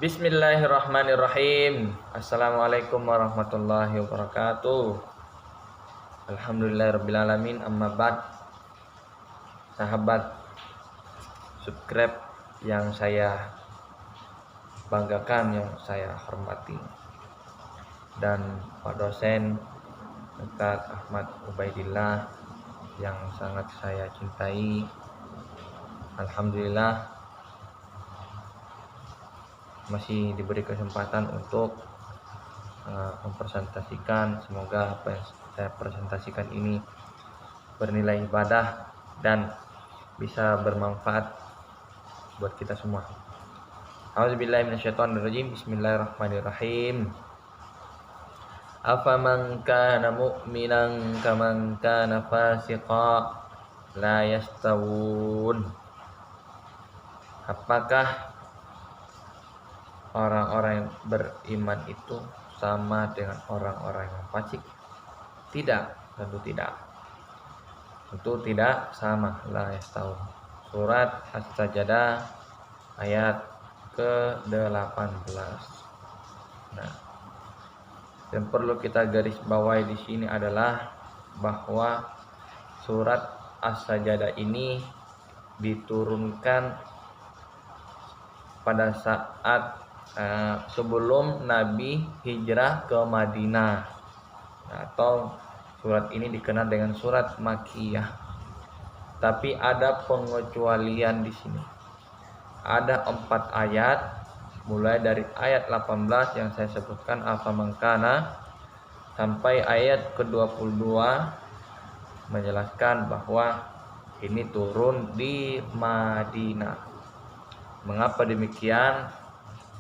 Bismillahirrahmanirrahim. Assalamualaikum warahmatullahi wabarakatuh. Alhamdulillahirrabbilalamin. Amma ba'd. Sahabat subscribe yang saya banggakan, yang saya hormati, dan Pak dosen Ustaz Ahmad Ubaidillah yang sangat saya cintai. Alhamdulillah masih diberi kesempatan untuk mempresentasikan. Semoga apa yang saya presentasikan ini bernilai ibadah dan bisa bermanfaat buat kita semua. A'udzubillahi minasyaitonirrajim. Bismillahirrahmanirrahim. Afaman kana mu'minan kaman kana fasiqa la yastawun. Apakah orang-orang yang beriman itu sama dengan orang-orang yang fasik? Tidak, tentu tidak. Tentu tidak sama. La yastawun. Surat As-Sajdah ayat ke-18. Nah, yang perlu kita garis bawahi di sini adalah bahwa surat As-Sajdah ini diturunkan pada saat sebelum Nabi hijrah ke Madinah, atau surat ini dikenal dengan surat Makkiyah. Tapi ada pengecualian di sini. Ada 4 ayat, mulai dari ayat 18 yang saya sebutkan afaman kana sampai ayat ke-22 menjelaskan bahwa ini turun di Madinah. Mengapa demikian?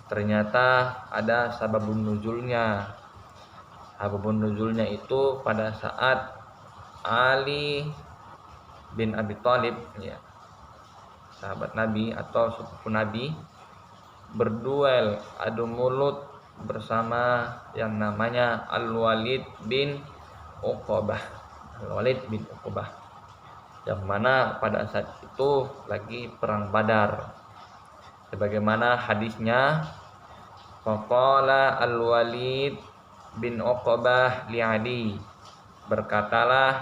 Ternyata ada sababun nuzulnya. Sababun nuzulnya itu pada saat Ali bin Abi Thalib, ya, sahabat Nabi atau sepupu Nabi, berduel adu mulut bersama yang namanya Al-Walid bin Uqbah. Al-Walid bin Uqbah, yang mana pada saat itu lagi perang Badar. Sebagaimana hadisnya, faqala Al-Walid bin Uqbah li Ali, berkatalah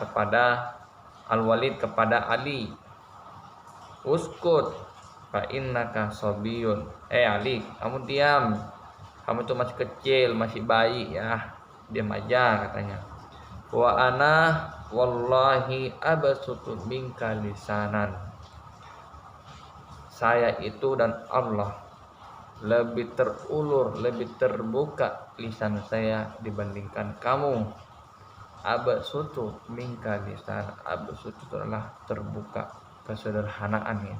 kepada Al-Walid kepada Ali, uskut fa innaka sabiyun. Ali, kamu diam, kamu tuh masih kecil, masih bayi ya, diam aja katanya. Wa ana wallahi absutu minka lisanan. Saya itu dan Allah lebih terulur, lebih terbuka lisan saya dibandingkan kamu. Absutu minka lisan. Absutu itu adalah terbuka, kesederhanaannya.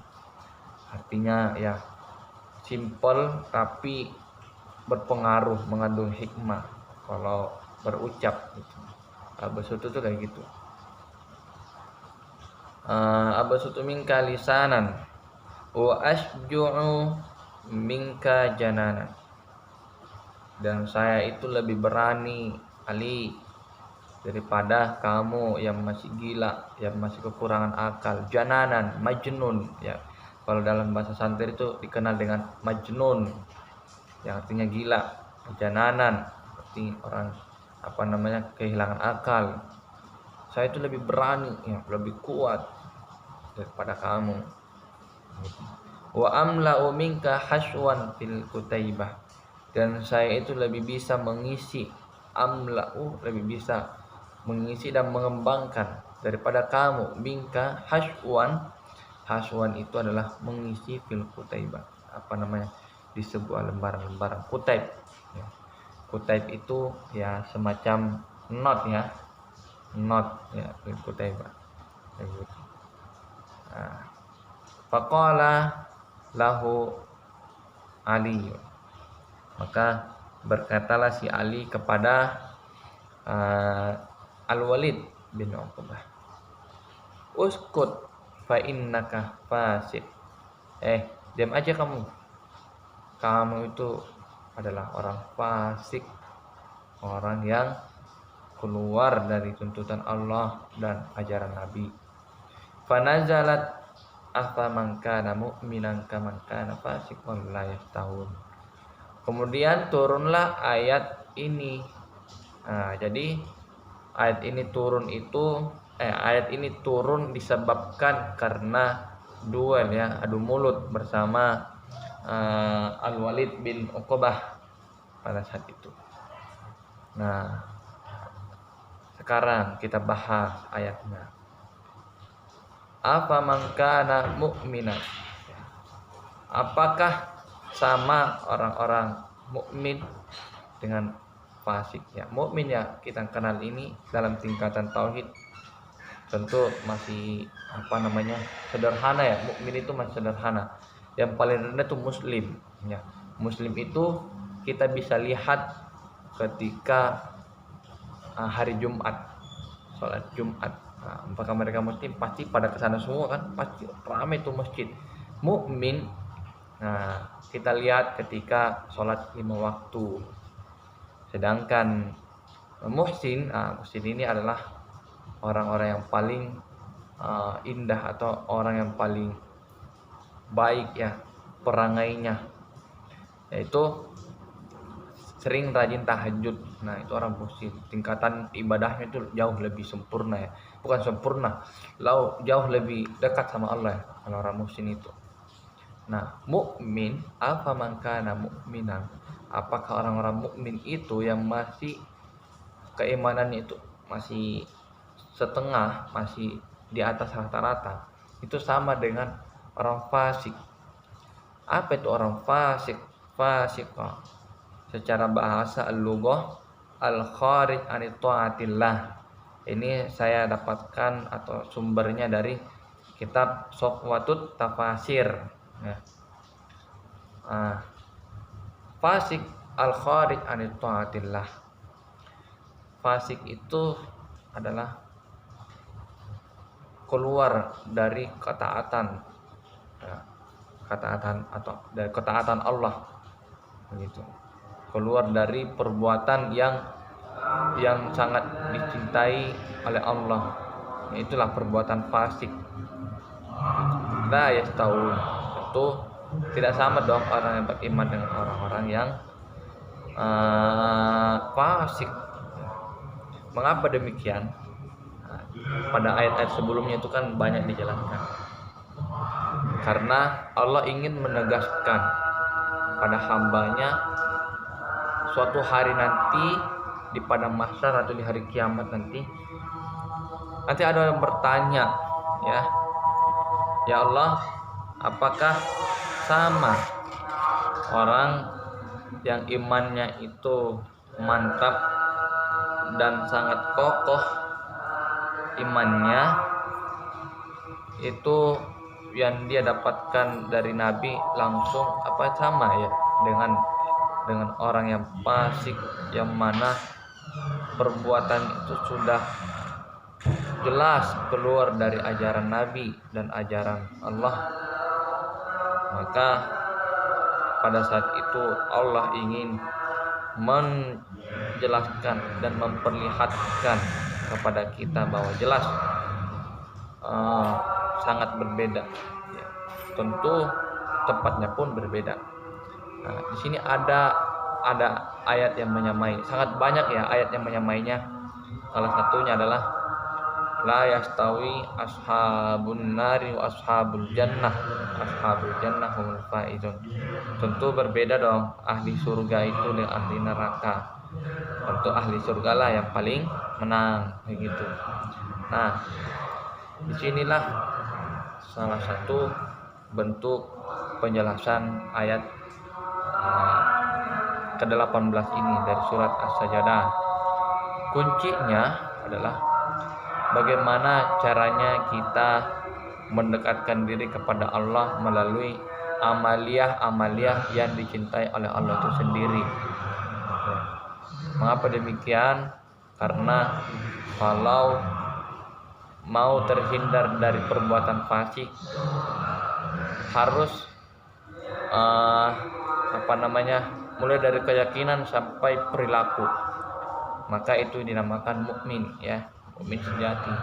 Artinya ya simple tapi berpengaruh, mengandung hikmah kalau berucap gitu. Absutu itu kayak gitu. Absutu minka lisanan wa asju'u minka jananan. Dan saya itu lebih berani, Ali, daripada kamu yang masih gila, yang masih kekurangan akal. Jananan, majnun ya. Kalau dalam bahasa santri itu dikenal dengan majnun, yang artinya gila. Jananan arti orang kehilangan akal. Saya itu lebih berani ya, lebih kuat daripada kamu. Wa amla'u minka haswan fil kutaibah. Dan saya itu lebih bisa mengisi, lebih bisa mengisi dan mengembangkan daripada kamu. Minka haswan. Haswan itu adalah mengisi fil kutaibah. Di sebuah lembaran-lembaran kutaib ya. Kutaib itu ya semacam not ya. Not ya, fil kutaibah. Faqala lahu Ali, maka berkatalah si Ali kepada Al-Walid bin Uqbah, uskut fa innaka fasik. Diam aja kamu itu adalah orang fasik, orang yang keluar dari tuntutan Allah dan ajaran Nabi. Fanazalat afaman kana mu'minan kaman kana fasiqan la yastawun. Kemudian turunlah ayat ini. Nah, jadi ayat ini turun disebabkan karena duel ya, adu mulut bersama Al-Walid bin Uqbah pada saat itu. Nah, sekarang kita bahas ayatnya. Afaman kana mu'minan. Apakah sama orang-orang mukmin dengan fasik ya? Mukmin ya kita kenal ini dalam tingkatan tauhid tentu masih sederhana ya. Mukmin itu masih sederhana. Yang paling rendah itu muslim ya. Muslim itu kita bisa lihat ketika hari Jumat, sholat Jumat. Nah, apakah mereka muslim? Pasti pada kesana semua kan, pasti ramai itu masjid. Mukmin, nah kita lihat ketika sholat 5 waktu. Sedangkan muhsin ini adalah orang-orang yang paling indah atau orang yang paling baik ya perangainya, yaitu sering rajin tahajud. Nah, itu orang muhsin. Tingkatan ibadahnya itu jauh lebih sempurna ya. Bukan sempurna, jauh lebih dekat sama Allah ya, orang muhsin itu. Nah, mukmin, afaman kana mu'minan. Apakah orang-orang mukmin itu yang masih keimanannya itu masih setengah, masih di atas rata-rata, itu sama dengan orang fasik. Apa itu orang fasik? Fasik secara bahasa al-lughah al-kharij an taatillah. Ini saya dapatkan atau sumbernya dari kitab Sofwatut Tafasir ya. Fasik al-kharij an taatillah. Fasik itu adalah keluar dari ketaatan atau dari ketaatan Allah begitu. Keluar dari perbuatan yang sangat dicintai oleh Allah. Itulah perbuatan fasik. La yastawun. Tentu tidak sama dong orang yang beriman dengan orang-orang yang fasik. Mengapa demikian? Pada ayat-ayat sebelumnya itu kan banyak dijelaskan. Karena Allah ingin menegaskan pada hambanya suatu hari nanti di padang mahsyar atau di hari kiamat nanti ada yang bertanya ya Allah, apakah sama orang yang imannya itu mantap dan sangat kokoh imannya itu yang dia dapatkan dari Nabi langsung, apa sama ya dengan orang yang fasik yang mana perbuatan itu sudah jelas keluar dari ajaran Nabi dan ajaran Allah. Maka pada saat itu Allah ingin menjelaskan dan memperlihatkan kepada kita bahwa jelas sangat berbeda ya. Tentu tempatnya pun berbeda. Nah, di sini ada ayat yang menyamai, sangat banyak ya ayat yang menyamainya. Salah satunya adalah la yastawi ashabun nari wa ashabul jannah humul faizun. Tentu berbeda dong ahli surga itu dengan ahli neraka. Tentu ahli surga lah yang paling menang begitu. Nah, disinilah salah satu bentuk penjelasan ayat ke-18 ini dari surat As-Sajdah. Kuncinya adalah bagaimana caranya kita mendekatkan diri kepada Allah melalui amaliyah yang dicintai oleh Allah itu sendiri. Mengapa demikian? Karena kalau mau terhindar dari perbuatan fasik harus mulai dari keyakinan sampai perilaku. Maka itu dinamakan mukmin ya, mukmin sejati.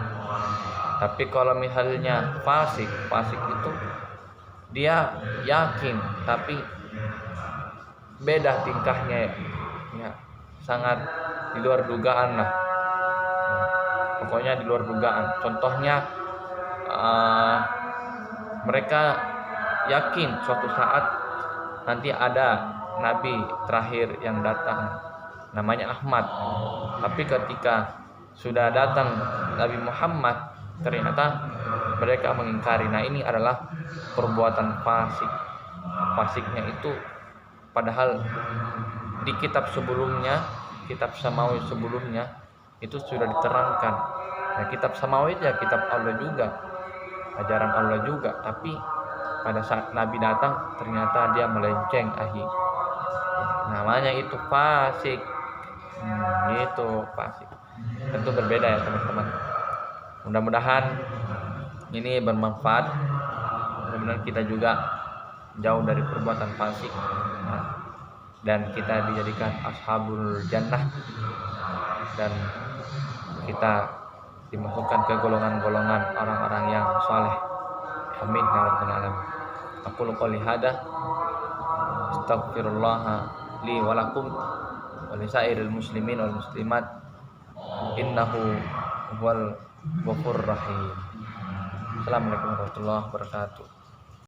Tapi kalau misalnya fasik itu dia yakin tapi beda tingkahnya, ya sangat di luar dugaan lah. Pokoknya di luar dugaan. Contohnya mereka yakin suatu saat nanti ada nabi terakhir yang datang, namanya Ahmad. Tapi ketika sudah datang Nabi Muhammad, ternyata mereka mengingkari. Nah, ini adalah perbuatan fasik. Fasiknya itu padahal di kitab sebelumnya, kitab samawi sebelumnya itu sudah diterangkan. Nah, kitab samawi ya kitab Allah juga, ajaran Allah juga, tapi pada saat Nabi datang ternyata dia melenceng namanya itu fasik. Itu fasik. Tentu berbeda ya teman-teman. Mudah-mudahan ini bermanfaat. Mudah-mudahan kita juga jauh dari perbuatan fasik, dan kita dijadikan ashabul jannah, dan kita dimasukkan ke golongan-golongan orang-orang yang saleh. Amin ya rabbal alamin. Aku qouli hada, astaghfirullah li wa lakum wa lisairil muslimin wal muslimat, innahu huwal ghafurur rahim. Assalamualaikum warahmatullahi wabarakatuh.